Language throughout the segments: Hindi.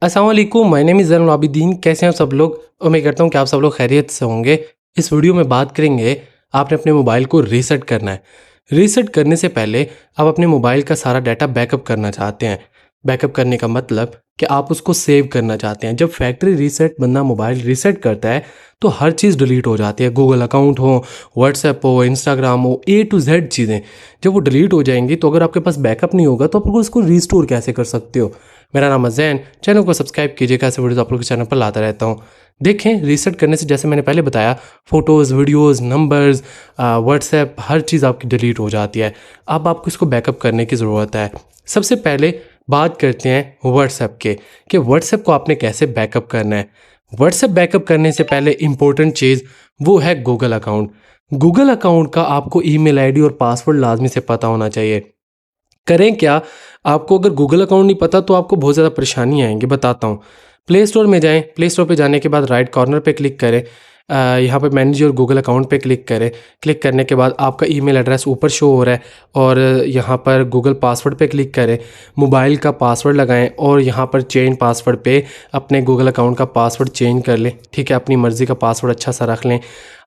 अस्सलाम वालेकुम, my name is Zainul Abidin. कैसे हैं आप सब लोग? उम्मीद करता हूँ कि आप सब लोग खैरियत से होंगे। इस वीडियो में बात करेंगे, आपने अपने मोबाइल को रीसेट करना है। रीसेट करने से पहले आप अपने मोबाइल का सारा डाटा बैकअप करना चाहते हैं। बैकअप करने का मतलब कि आप उसको सेव करना चाहते हैं। जब फैक्ट्री रीसेट बंदा मोबाइल रीसेट करता है तो हर चीज़ डिलीट हो जाती है। गूगल अकाउंट हो, व्हाट्सएप हो, इंस्टाग्राम हो, ए टू जेड चीज़ें जब वो डिलीट हो जाएंगी तो अगर आपके पास बैकअप नहीं होगा तो आप उसको रीस्टोर कैसे कर सकते हो? मेरा नाम अज़ैन, चैनल को सब्सक्राइब कीजिएगा, ऐसे वीडियोस आप लोग के चैनल पर लाता रहता हूँ। देखें, रीसेट करने से जैसे मैंने पहले बताया, फ़ोटोज़, वीडियोज़, नंबर्स, व्हाट्सएप हर चीज़ आपकी डिलीट हो जाती है। अब आपको इसको बैकअप करने की ज़रूरत है। सबसे पहले बात करते हैं व्हाट्सएप के, कि व्हाट्सएप को आपने कैसे बैकअप करना है। व्हाट्सएप बैकअप करने से पहले इंपॉर्टेंट चीज़ वो है गूगल अकाउंट। गूगल अकाउंट का आपको ईमेल आईडी और पासवर्ड लाज़मी से पता होना चाहिए। करें क्या, आपको अगर गूगल अकाउंट नहीं पता तो आपको बहुत ज़्यादा परेशानी आएँगी, बताता हूँ। प्ले स्टोर में जाएँ, प्ले स्टोर पे जाने के बाद राइट कॉर्नर पे क्लिक करें। यहाँ पे मैनेज योर गूगल अकाउंट पे क्लिक करें। क्लिक करने के बाद आपका ईमेल एड्रेस ऊपर शो हो रहा है और यहाँ पर गूगल पासवर्ड पे क्लिक करें। मोबाइल का पासवर्ड लगाएँ और यहाँ पर चेंज पासवर्ड पे अपने गूगल अकाउंट का पासवर्ड चेंज कर लें, ठीक है? अपनी मर्ज़ी का पासवर्ड अच्छा सा रख लें।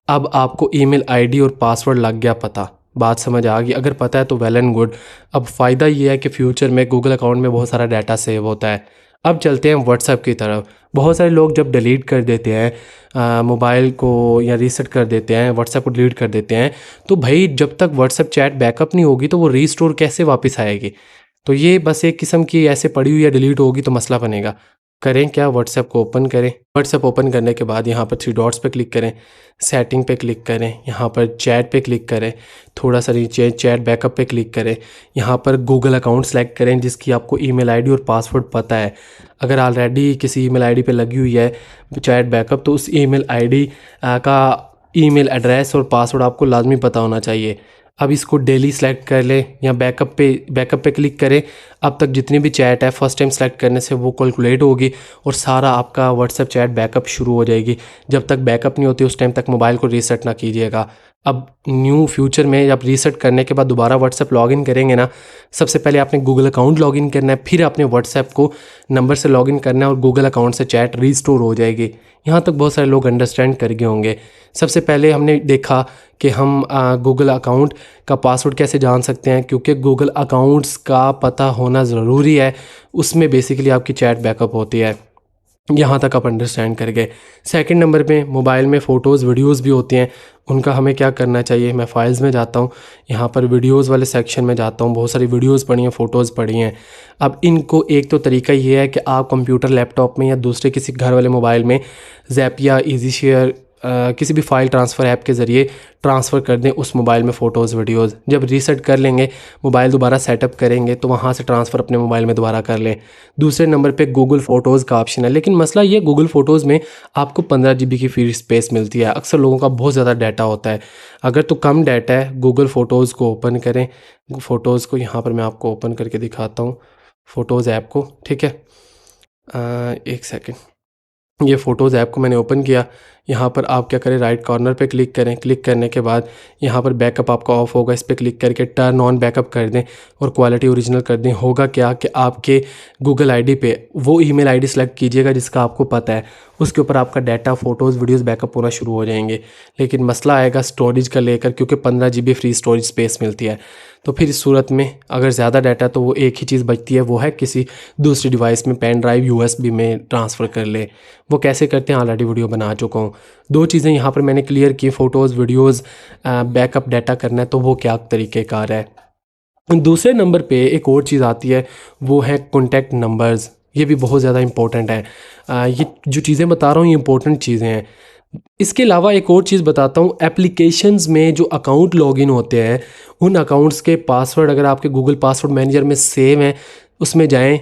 अब आपको ईमेल आईडी और पासवर्ड लग गया पता, बात समझ आ गई? अगर पता है तो वेल एंड गुड। अब फ़ायदा ये है कि फ्यूचर में गूगल अकाउंट में बहुत सारा डाटा सेव होता है। अब चलते हैं व्हाट्सएप की तरफ। बहुत सारे लोग जब डिलीट कर देते हैं मोबाइल को या रीसेट कर देते हैं, व्हाट्सएप को डिलीट कर देते हैं, तो भाई जब तक व्हाट्सएप चैट बैकअप नहीं होगी तो वो रीस्टोर कैसे वापस आएगी? तो ये बस एक किस्म की ऐसे पड़ी हुई या डिलीट होगी तो मसला बनेगा। करें क्या, व्हाट्सएप को ओपन करें। व्हाट्सएप ओपन करने के बाद यहाँ पर 3 डॉट्स पे क्लिक करें, सेटिंग पे क्लिक करें, यहाँ पर चैट पे क्लिक करें, थोड़ा सा नीचे चैट बैकअप पे क्लिक करें। यहाँ पर गूगल अकाउंट सेलेक्ट करें जिसकी आपको ईमेल आईडी और पासवर्ड पता है। अगर ऑलरेडी किसी ईमेल आईडी पे लगी हुई है चैट बैकअप तो उस ईमेल आईडी का ईमेल एड्रेस और पासवर्ड आपको लाजमी पता होना चाहिए। अब इसको डेली सेलेक्ट कर लें या बैकअप पे क्लिक करें। अब तक जितनी भी चैट है फर्स्ट टाइम सेलेक्ट करने से वो कैलकुलेट होगी और सारा आपका व्हाट्सएप चैट बैकअप शुरू हो जाएगी। जब तक बैकअप नहीं होती उस टाइम तक मोबाइल को रीसेट ना कीजिएगा। अब न्यू फ्यूचर में जब रीसेट करने के बाद दोबारा व्हाट्सएप लॉगिन करेंगे ना, सबसे पहले आपने गूगल अकाउंट लॉगिन करना है, फिर आपने व्हाट्सएप को नंबर से लॉगिन करना है और गूगल अकाउंट से चैट रीस्टोर हो जाएगी। यहाँ तक बहुत सारे लोग अंडरस्टैंड कर गए होंगे। सबसे पहले हमने देखा कि हम गूगल अकाउंट का पासवर्ड कैसे जान सकते हैं, क्योंकि गूगल अकाउंट्स का पता होना ज़रूरी है। उसमें बेसिकली आपकी चैट बैकअप होती है। यहाँ तक आप अंडरस्टैंड कर गए। सेकंड नंबर पे मोबाइल में फ़ोटोज़ वीडियोज़ भी होती हैं, उनका हमें क्या करना चाहिए? मैं फाइल्स में जाता हूँ, यहाँ पर वीडियोज़ वाले सेक्शन में जाता हूँ, बहुत सारी वीडियोज़ पड़ी हैं, फ़ोटोज़ पड़ी हैं। अब इनको एक तो तरीका ये है कि आप कंप्यूटर, लैपटॉप में या दूसरे किसी घर वाले मोबाइल में ज़ैप या ईज़ी शेयर किसी भी फ़ाइल ट्रांसफ़र ऐप के ज़रिए ट्रांसफ़र कर दें उस मोबाइल में फ़ोटोज़ वीडियोज़। जब रीसेट कर लेंगे, मोबाइल दोबारा सेटअप करेंगे तो वहाँ से ट्रांसफ़र अपने मोबाइल में दोबारा कर लें। दूसरे नंबर पे गूगल फ़ोटोज़ का ऑप्शन है, लेकिन मसला ये गूगल फ़ोटोज़ में आपको 15 GB की फ्री स्पेस मिलती है। अक्सर लोगों का बहुत ज़्यादा डाटा होता है। अगर तो कम डाटा है, गूगल फ़ोटोज़ को ओपन करें। फ़ोटोज़ को यहाँ पर मैं आपको ओपन करके दिखाता हूँ, फ़ोटोज़ ऐप को, ठीक है? एक सेकेंड। ये फ़ोटोज़ ऐप को मैंने ओपन किया। यहाँ पर आप क्या करें, राइट कॉर्नर पे क्लिक करें। क्लिक करने के बाद यहाँ पर बैकअप आपका ऑफ होगा, इस पर क्लिक करके टर्न ऑन बैकअप कर दें और क्वालिटी ओरिजिनल कर दें। होगा क्या कि आपके गूगल आईडी पे वो ईमेल आईडी सेलेक्ट कीजिएगा जिसका आपको पता है, उसके ऊपर आपका डाटा, फ़ोटोज़, वीडियोज़ बैकअप होना शुरू हो जाएंगे। लेकिन मसला आएगा स्टोरेज का लेकर, क्योंकि 15 GB फ्री स्टोरेज स्पेस मिलती है। तो फिर इस सूरत में अगर ज़्यादा डाटा तो वो एक ही चीज़ बचती है, वो है किसी दूसरी डिवाइस में पेन ड्राइव USB में ट्रांसफ़र कर ले। वो कैसे करते हैं ऑलरेडी वीडियो बना चुका हूँ। 2 चीज़ें यहाँ पर मैंने क्लियर की, फ़ोटोज़, वीडियोज़ बैकअप डाटा करना है तो वो क्या तरीक़ेकार है। दूसरे नंबर पे एक और चीज़ आती है, वो है कॉन्टैक्ट नंबर्स। ये भी बहुत ज़्यादा इंपॉर्टेंट है। ये जो चीज़ें बता रहा हूँ ये इंपॉर्टेंट चीज़ें हैं। इसके अलावा एक और चीज़ बताता हूँ, एप्लीकेशंस में जो अकाउंट लॉगिन होते हैं उन अकाउंट्स के पासवर्ड अगर आपके गूगल पासवर्ड मैनेजर में सेव हैं, उसमें जाएं,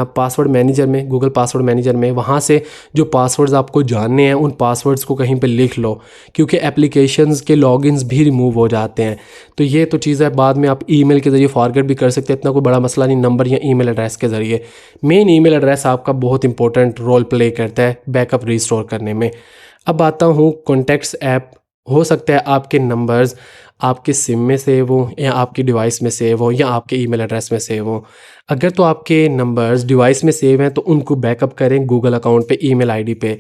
पासवर्ड मैनेजर में, गूगल पासवर्ड मैनेजर में, वहाँ से जो पासवर्ड्स आपको जानने हैं उन पासवर्ड्स को कहीं पे लिख लो, क्योंकि एप्लीकेशंस के लॉगिन्स भी रिमूव हो जाते हैं। तो ये तो चीज़ है, बाद में आप ईमेल के ज़रिए फॉरगेट भी कर सकते हैं, इतना कोई बड़ा मसला नहीं, नंबर या ईमेल एड्रेस के ज़रिए। मेन ईमेल एड्रेस आपका बहुत इंपॉर्टेंट रोल प्ले करता है बैकअप रिस्टोर करने में। अब आता हूँ कॉन्टैक्ट्स ऐप हो सकता है आपके नंबर्स आपके सिम में सेव हों या आपकी डिवाइस में सेव हों या आपके ईमेल एड्रेस में सेव हों। अगर तो आपके नंबर्स डिवाइस में सेव हैं तो उनको बैकअप करें गूगल अकाउंट पे, ईमेल आईडी पे।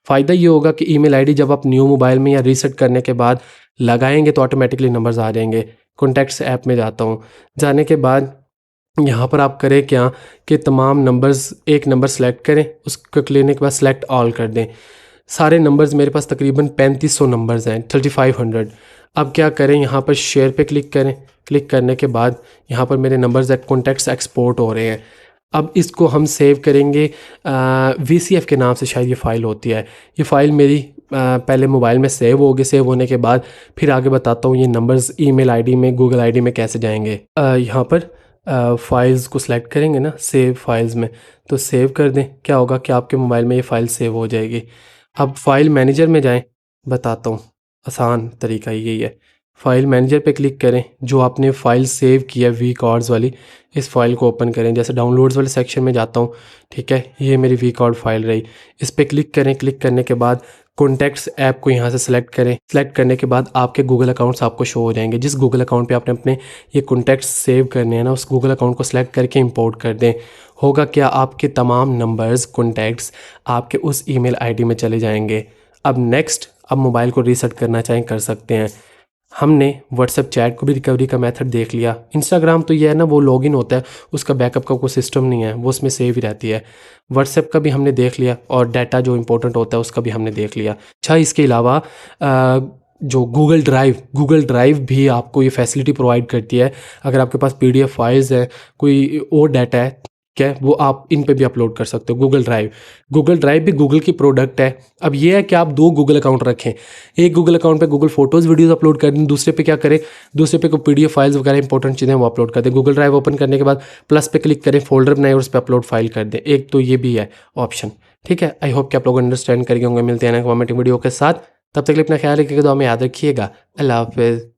फ़ायदा ये होगा कि ईमेल आईडी जब आप न्यू मोबाइल में या रीसेट करने के बाद लगाएँगे तो ऑटोमेटिकली नंबर्स आ जाएँगे। कॉन्टैक्ट्स ऐप में जाता हूँ, जाने के बाद यहाँ पर आप करें क्या कि तमाम नंबर्स, एक नंबर सेलेक्ट करें, उसको लेने के बाद सेलेक्ट ऑल कर दें। सारे नंबर्स मेरे पास तकरीबन 3500 नंबर्स हैं, 3500। अब क्या करें, यहाँ पर शेयर पे क्लिक करें। क्लिक करने के बाद यहाँ पर मेरे नंबर्स कॉन्टैक्ट्स एक्सपोर्ट हो रहे हैं। अब इसको हम सेव करेंगे VCF के नाम से, शायद ये फ़ाइल होती है। ये फ़ाइल मेरी पहले मोबाइल में सेव होगी। सेव होने के बाद फिर आगे बताता हूँ ये नंबर्स ईमेल आईडी में, गूगल आईडी में कैसे जाएंगे। यहाँ पर फाइल्स को सिलेक्ट करेंगे ना, सेव फाइल्स में, तो सेव कर दें। क्या होगा कि आपके मोबाइल में ये फ़ाइल सेव हो जाएगी। अब फाइल मैनेजर में जाएं, बताता हूँ, आसान तरीका यही है। फाइल मैनेजर पे क्लिक करें, जो आपने फ़ाइल सेव किया वी कार्ड्स वाली, इस फाइल को ओपन करें। जैसे डाउनलोड्स वाले सेक्शन में जाता हूँ, ठीक है, ये मेरी वी कार्ड फाइल रही। इस पर क्लिक करें। क्लिक करने के बाद कॉन्टैक्ट्स ऐप को यहाँ से सेलेक्ट करें। सेलेक्ट करने के बाद आपके गूगल अकाउंट्स आपको शो हो जाएंगे। जिस गूगल अकाउंट पे आपने अपने ये कॉन्टैक्ट्स सेव करने हैं ना, उस गूगल अकाउंट को सेलेक्ट करके इंपोर्ट कर दें। होगा क्या, आपके तमाम नंबर्स, कॉन्टैक्ट्स आपके उस ईमेल आईडी में चले जाएंगे। अब नेक्स्ट, अब मोबाइल को रीसेट करना चाहें कर सकते हैं। हमने व्हाट्सएप चैट को भी रिकवरी का मेथड देख लिया। इंस्टाग्राम तो ये है ना, वो लॉगिन होता है, उसका बैकअप का कोई सिस्टम नहीं है, वो उसमें सेव ही रहती है। व्हाट्सएप का भी हमने देख लिया और डाटा जो इंपॉर्टेंट होता है उसका भी हमने देख लिया। अच्छा, इसके अलावा जो गूगल ड्राइव भी आपको ये फैसिलिटी प्रोवाइड करती है। अगर आपके पास PDF फाइल्स है, कोई और डाटा है, क्या है, वो आप इन पे भी अपलोड कर सकते हो। गूगल ड्राइव भी गूगल की प्रोडक्ट है। अब ये है कि आप 2 गूगल अकाउंट रखें। एक गूगल अकाउंट पे गूगल फोटोज़ वीडियोज़ अपलोड कर दें, दूसरे पे क्या करें, दूसरे पे कोई PDF फाइल्स वगैरह इंपॉर्टेंट चीज़ें वो अपलोड कर दें। गूगल ड्राइव ओपन करने के बाद प्लस पे क्लिक करें, फोल्डर बनाएं और उस पर अपलोड फाइल कर दें। एक तो ये भी है ऑप्शन, ठीक है। आई होप कि आप लोग अंडरस्टैंड करेंगे होंगे। मिलते हैं ना कमेंटिंग वीडियो के साथ, तब तक के लिए अपना ख्याल रखिएगा, दुआ में याद रखिएगा। अल्लाह हाफिज़।